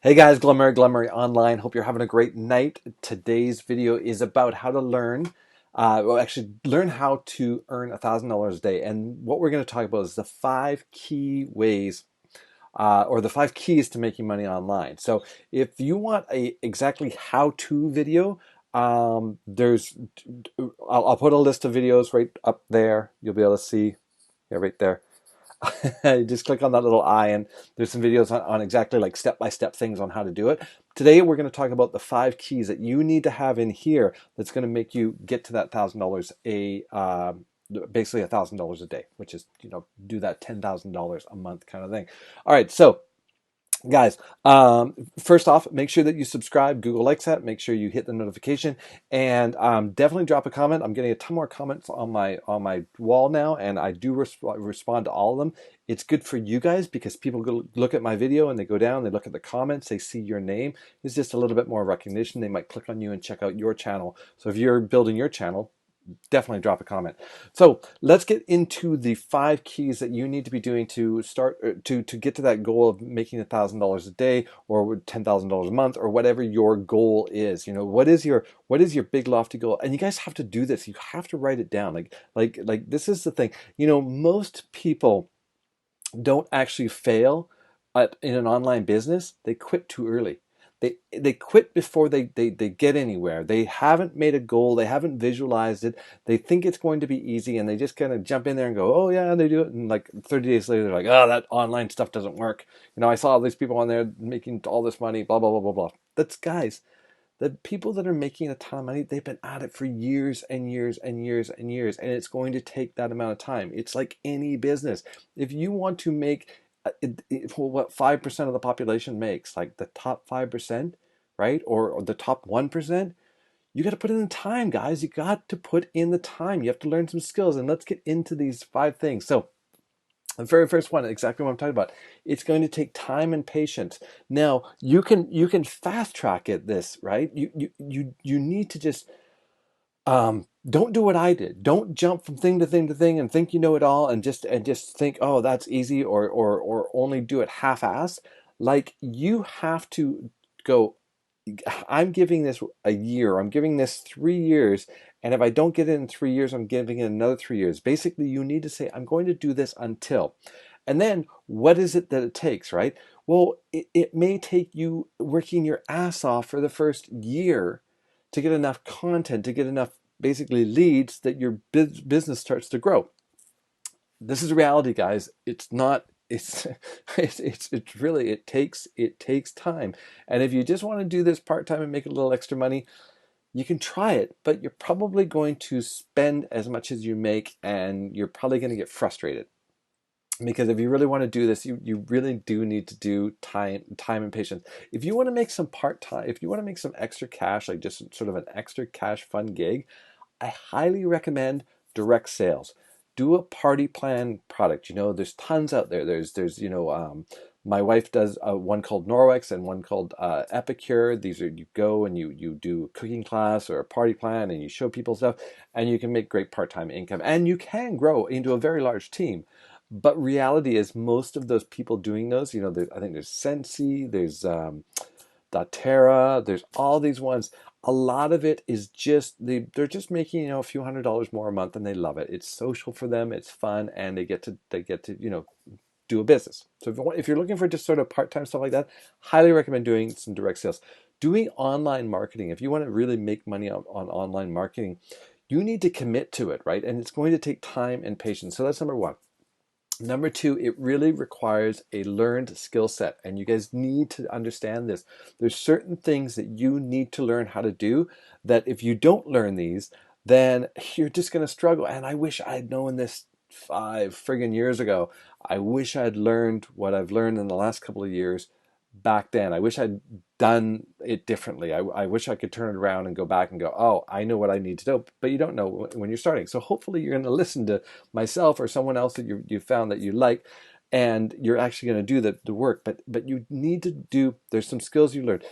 Hey guys, Glen Online. Hope you're having a great night. Today's video is about how to learn, learn how to earn $1,000 a day. And what we're going to talk about is the 5 key ways, or the 5 keys to making money online. So if you want a exactly how-to video, I'll put a list of videos right up there. You'll be able to see, yeah, right there. You just click on that little eye and there's some videos on exactly like step-by-step things on how to do it. Today we're going to talk about the 5 keys that you need to have in here that's going to make you get to that $1,000 basically $1,000 a day, which is, do that $10,000 a month kind of thing. All right, so guys, first off, make sure that you subscribe. Google likes that. Make sure you hit the notification, and definitely drop a comment. I'm getting a ton more comments on my wall now, and I do respond to all of them. It's good for you guys because people go look at my video and they go down, they look at the comments, they see your name. It's just a little bit more recognition. They might click on you and check out your channel. So if you're building your channel, definitely drop a comment. So let's get into the 5 keys that you need to be doing to start to get to that goal of making $1,000 a day or $10,000 a month or whatever your goal is. What is your big lofty goal? And you guys have to do this. You have to write it down. Like this is the thing. Most people don't actually fail in an online business. They quit too early. They quit before they get anywhere. They haven't made a goal. They haven't visualized it. They think it's going to be easy, and they just kind of jump in there and go, oh yeah, and they do it. And like 30 days later, they're like, oh, that online stuff doesn't work. I saw all these people on there making all this money, blah, blah, blah, blah, blah. That's, guys, the people that are making a ton of money, they've been at it for years and years and years and years, and it's going to take that amount of time. It's like any business. If you want to make what 5% of the population makes, like the top 5%, right? Or the top 1%, you got to put in the time, guys. You got to put in the time. You have to learn some skills, and let's get into these 5 things. So the very first one, exactly what I'm talking about. It's going to take time and patience. Now you can fast track this, right? You need to just don't do what I did. Don't jump from thing to thing to thing and think you know it all and just think, oh, that's easy, or only do it half-assed. Like, you have to go, I'm giving this a year, I'm giving this 3 years, and if I don't get it in 3 years, I'm giving it another 3 years. Basically, you need to say, I'm going to do this until. And then what is it that it takes, right? Well, it may take you working your ass off for the first year to get enough content, to get enough basically leads that your business starts to grow. This is reality, guys. It's not, it's it's really, it takes time. And if you just want to do this part-time and make a little extra money, you can try it, but you're probably going to spend as much as you make, and you're probably going to get frustrated. Because if you really want to do this, you really do need to do time and patience. If you want to make some part-time, if you want to make some extra cash, like just sort of an extra cash fun gig, I highly recommend direct sales. Do a party plan product. There's tons out there. My wife does one called Norwex and one called Epicure. These are, you go and you do a cooking class or a party plan, and you show people stuff, and you can make great part-time income, and you can grow into a very large team. But reality is, most of those people doing those, I think there's Sensi, there's Daterra, there's all these ones. A lot of it is just they're just making a few $100s more a month, and they love it. It's social for them, it's fun, and they get to do a business. So if you're looking for just sort of part-time stuff like that, highly recommend doing some direct sales. Doing online marketing, if you want to really make money on online marketing, you need to commit to it, right? And it's going to take time and patience. So that's number one. Number two, it really requires a learned skill set, and you guys need to understand this. There's certain things that you need to learn how to do that if you don't learn these, then you're just going to struggle. And I wish I had known this 5 friggin' years ago. I wish I'd learned what I've learned in the last couple of years back then. I wish I'd done it differently. I wish I could turn it around and go back and go, oh, I know what I need to do. But you don't know when you're starting. So hopefully you're going to listen to myself or someone else that you found that you like, and you're actually going to do the work. But you need to do, there's some skills you learn.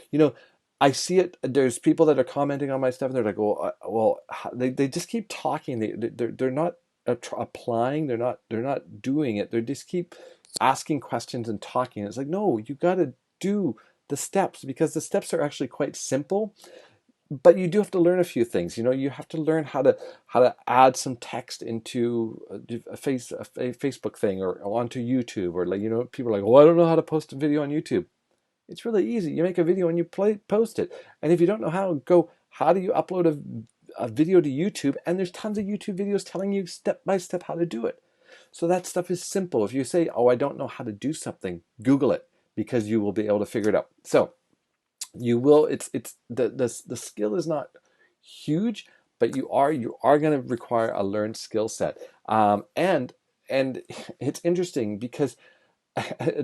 I see it. There's people that are commenting on my stuff, and they're like, well, they just keep talking. They're not applying. They're not doing it. They just keep asking questions and talking. It's like, no, you got to do the steps, because the steps are actually quite simple, but you do have to learn a few things. You have to learn how to add some text into a Facebook thing or onto YouTube, or people are like, well, I don't know how to post a video on YouTube. It's really easy. You make a video and you post it. And if you don't know how do you upload a video to YouTube? And there's tons of YouTube videos telling you step by step how to do it. So that stuff is simple. If you say, oh, I don't know how to do something, Google it, because you will be able to figure it out. So you will, it's the skill is not huge, but you are going to require a learned skill set. And it's interesting because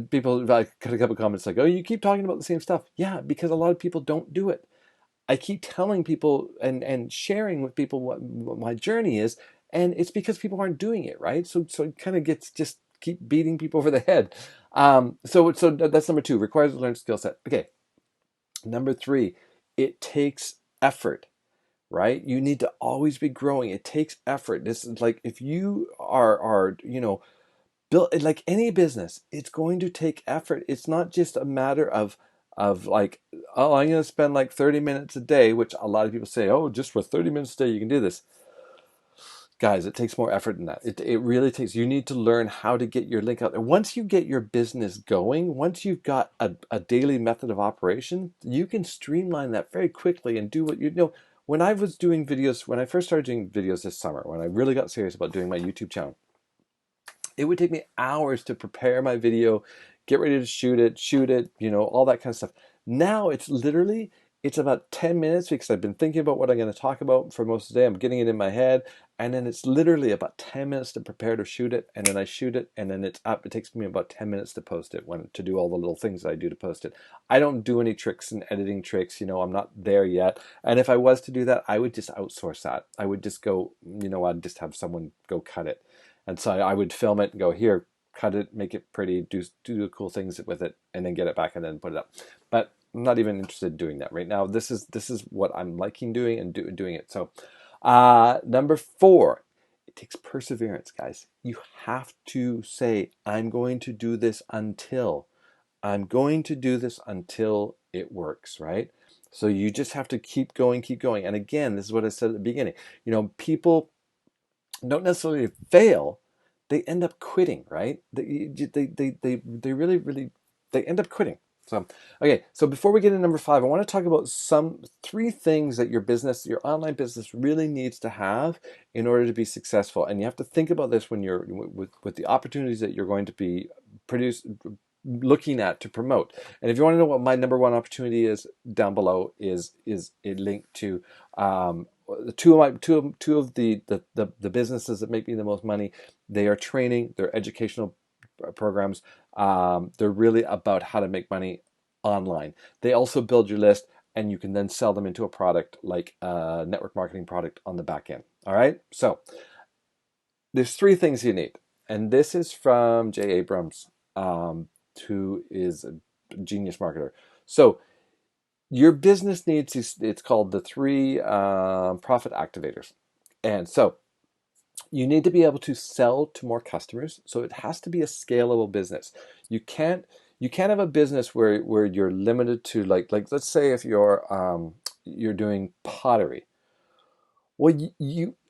people like got a couple comments like, oh, you keep talking about the same stuff. Yeah, because a lot of people don't do it. I keep telling people and sharing with people what my journey is, and it's because people aren't doing it, right? So it kind of gets, just keep beating people over the head. So that's number 2, requires a learned skill set. Okay, number 3, it takes effort, right? You need to always be growing. It takes effort. This is like, if you are build like any business, it's going to take effort. It's not just a matter of like, oh, I'm going to spend like 30 minutes a day, which a lot of people say, oh, just for 30 minutes a day you can do this. Guys, it takes more effort than that. It really takes, you need to learn how to get your link out there. Once you get your business going, once you've got a daily method of operation, you can streamline that very quickly and do what you know. When I was doing videos, when I first started doing videos this summer, when I really got serious about doing my YouTube channel, it would take me hours to prepare my video, get ready to shoot it, all that kind of stuff. Now it's about 10 minutes, because I've been thinking about what I'm going to talk about for most of the day. I'm getting it in my head, and then it's literally about 10 minutes to prepare to shoot it, and then I shoot it, and then it's up. It takes me about 10 minutes to post it, to do all the little things that I do to post it. I don't do any tricks and editing tricks, I'm not there yet. And if I was to do that, I would just outsource that. I would just go, I'd just have someone go cut it. And so I would film it and go, here, cut it, make it pretty, do the cool things with it, and then get it back and then put it up. But I'm not even interested in doing that right now. This is what I'm liking doing and doing it. So number 4, it takes perseverance, guys. You have to say, I'm going to do this until it works, right? So you just have to keep going. And again, this is what I said at the beginning. People don't necessarily fail, they end up quitting, right? They really they end up quitting. So okay, so before we get into number 5, I want to talk about 3 things that your online business really needs to have in order to be successful. And you have to think about this when you're with the opportunities that you're going to be looking at to promote. And if you want to know what my number 1 opportunity is, down below is a link to two of the businesses that make me the most money. They are training, they're educational programs. They're really about how to make money online. They also build your list, and you can then sell them into a product, like a network marketing product on the back end. All right, so there's 3 things you need, and this is from Jay Abrams, who is a genius marketer. So your business needs, it's called the 3 profit activators. And so you need to be able to sell to more customers. So it has to be a scalable business. You can't have a business where you're limited to like let's say if you're doing pottery. Well,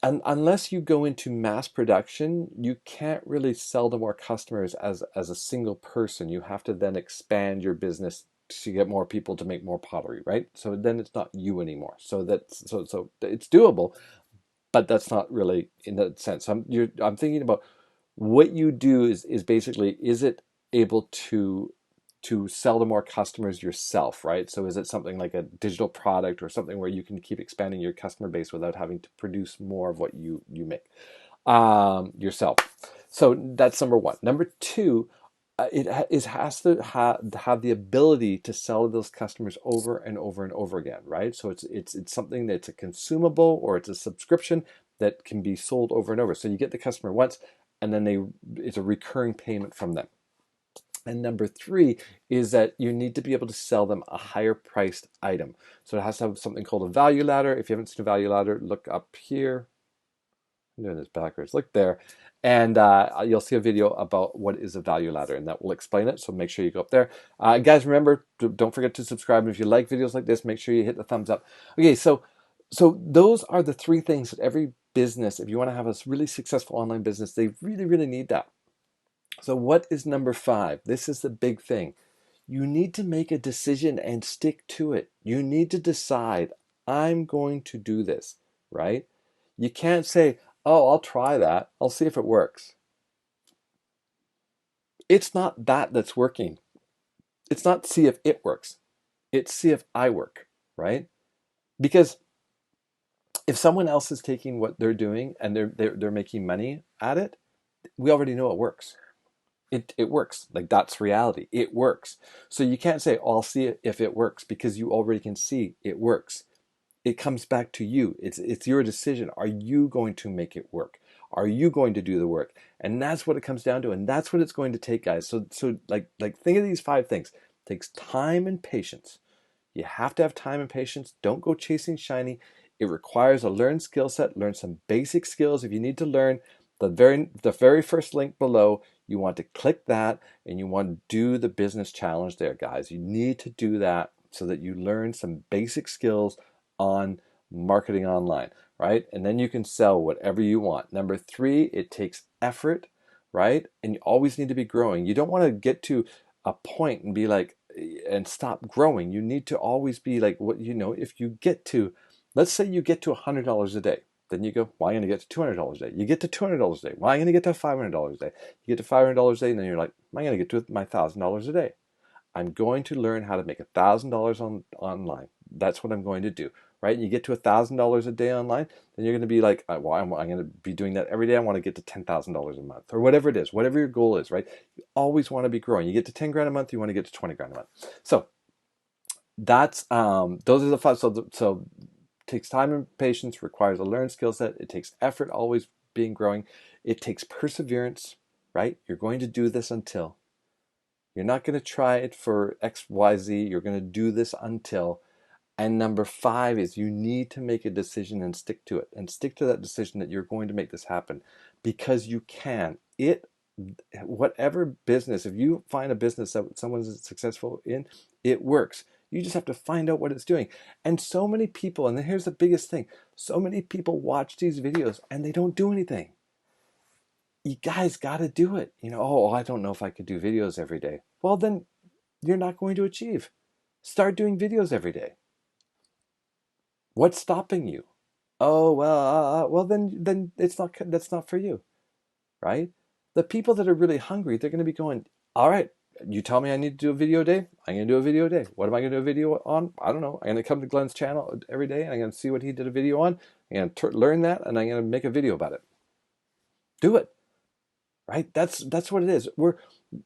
unless you go into mass production, you can't really sell to more customers as a single person. You have to then expand your business to get more people to make more pottery, right? So then it's not you anymore. So it's doable, but that's not really in that sense. I'm thinking about what you do is basically, is it able to sell to more customers yourself, right? So is it something like a digital product or something where you can keep expanding your customer base without having to produce more of what you make yourself? So that's number 1. Number 2, it has to have the ability to sell to those customers over and over and over again, right? So it's something that's a consumable, or it's a subscription that can be sold over and over. So you get the customer once, and then it's a recurring payment from them. And number 3 is that you need to be able to sell them a higher priced item. So it has to have something called a value ladder. If you haven't seen a value ladder, look up here. I'm doing this backwards. Look there, and you'll see a video about what is a value ladder, and that will explain it. So make sure you go up there. Guys, remember, don't forget to subscribe. And if you like videos like this, make sure you hit the thumbs up. Okay, so those are the three things that every business, if you want to have a really successful online business, they really, really need that. So what is number 5? This is the big thing. You need to make a decision and stick to it. You need to decide, I'm going to do this, right? You can't say, oh, I'll try that. I'll see if it works. It's not that that's working. It's not see if it works. It's see if I work, right? Because if someone else is taking what they're doing and they're making money at it, we already know it works. It works. Like, that's reality. It works. So you can't say, oh, I'll see it if it works, because you already can see it works. It comes back to you. It's your decision. Are you going to make it work? Are you going to do the work? And that's what it comes down to. And that's what it's going to take, guys. So like think of these 5 things. It takes time and patience. You have to have time and patience. Don't go chasing shiny. It requires a learned skill set. Learn some basic skills. If you need to learn the very first link below, you want to click that, and you want to do the business challenge there, guys. You need to do that so that you learn some basic skills on marketing online, right? And then you can sell whatever you want. Number 3, it takes effort, right? And you always need to be growing. You don't want to get to a point and be like, and stop growing. You need to always be like, what, if you get to, let's say you get to $100 a day, then you go, well, I'm going to get to $200 a day. You get to $200 a day. Well, I'm going to get to $500 a day. You get to $500 a day, and then you're like, I'm going to get to my $1,000 a day. I'm going to learn how to make $1,000 online. That's what I'm going to do, right? And you get to $1,000 a day online, then you're going to be like, well, I'm going to be doing that every day. I want to get to $10,000 a month, or whatever it is, whatever your goal is, right? You always want to be growing. You get to 10 grand a month, you want to get to 20 grand a month. So that's those are the 5. So it takes time and patience, requires a learned skill set. It takes effort, always being growing. It takes perseverance, right? You're going to do this until. You're not going to try it for X, Y, Z. You're going to do this until. And number 5 is you need to make a decision and stick to it. And stick to that decision that you're going to make this happen, because you can. Whatever business, if you find a business that someone's successful in, it works. You just have to find out what it's doing. And so many people, and here's the biggest thing, so many people watch these videos and they don't do anything. You guys got to do it. Oh, I don't know if I could do videos every day. Well, then you're not going to achieve. Start doing videos every day. What's stopping you? Oh, well, then that's not for you, right? The people that are really hungry, they're going to be going, all right, you tell me I need to do a video a day, I'm going to do a video a day. What am I going to do a video on? I don't know. I'm going to come to Glen's channel every day, and I'm going to see what he did a video on. I'm going to learn that, and I'm going to make a video about it. Do it. Right? That's what it is.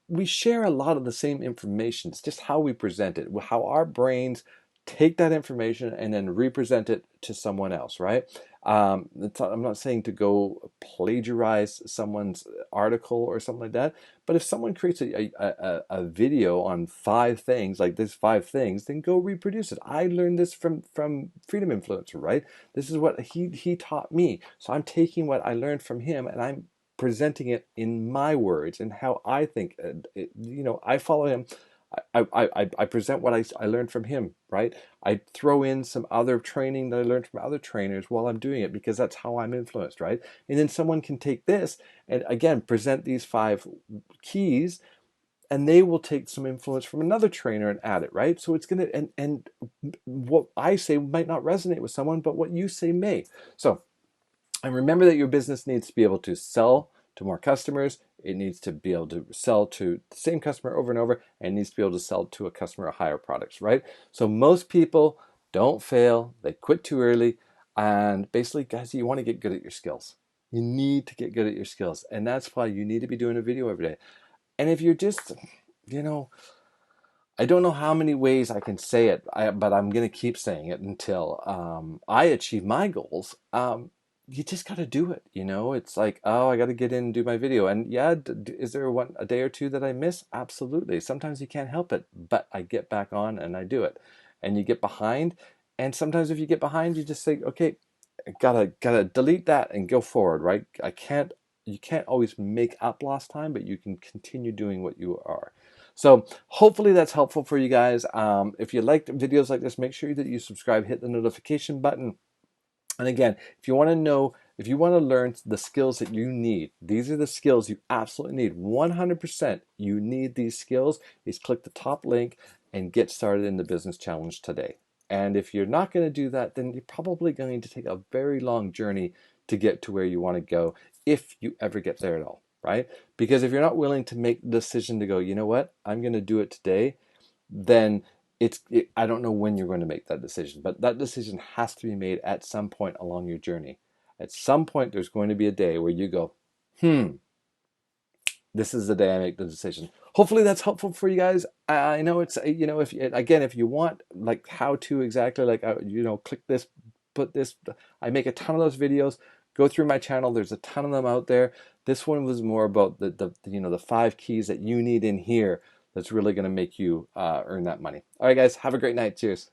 We share a lot of the same information. It's just how we present it, how our brains take that information and then represent it to someone else, right? I'm not saying to go plagiarize someone's article or something like that, but if someone creates a video on 5 things, like this 5 things, then go reproduce it. I learned this from Freedom Influencer, right? This is what he taught me. So I'm taking what I learned from him, and I'm presenting it in my words and how I think. I follow him. I present what I learned from him, right? I throw in some other training that I learned from other trainers while I'm doing it, because that's how I'm influenced, right? And then someone can take this and, again, present these 5 keys, and they will take some influence from another trainer and add it, right? So it's going to, and what I say might not resonate with someone, but what you say may. So, and remember that your business needs to be able to sell to more customers. It needs to be able to sell to the same customer over and over, and it needs to be able to sell to a customer higher products, right? So most people don't fail. They quit too early. And basically, guys, you want to get good at your skills. You need to get good at your skills. And that's why you need to be doing a video every day. And if you're just, I don't know how many ways I can say it, but I'm going to keep saying it until I achieve my goals. You just got to do it. It's like, oh, I got to get in and do my video. And yeah, is there a day or two that I miss? Absolutely. Sometimes you can't help it, but I get back on and I do it. And you get behind. And sometimes if you get behind, you just say, okay, gotta delete that and go forward, right? You can't always make up lost time, but you can continue doing what you are. So hopefully that's helpful for you guys. If you liked videos like this, make sure that you subscribe, hit the notification button. And again, if you want to know, if you want to learn the skills that you need, these are the skills you absolutely need. 100% you need these skills. Is click the top link and get started in the business challenge today. And if you're not going to do that, then you're probably going to take a very long journey to get to where you want to go, if you ever get there at all, right? Because if you're not willing to make the decision to go, you know what, I'm going to do it today, then I don't know when you're going to make that decision, but that decision has to be made at some point along your journey. At some point, there's going to be a day where you go, this is the day I make the decision. Hopefully that's helpful for you guys. I know it's, if you want like how to exactly, like, click this, put this, I make a ton of those videos. Go through my channel. There's a ton of them out there. This one was more about the 5 keys that you need in here that's really going to make you earn that money. All right, guys, have a great night. Cheers.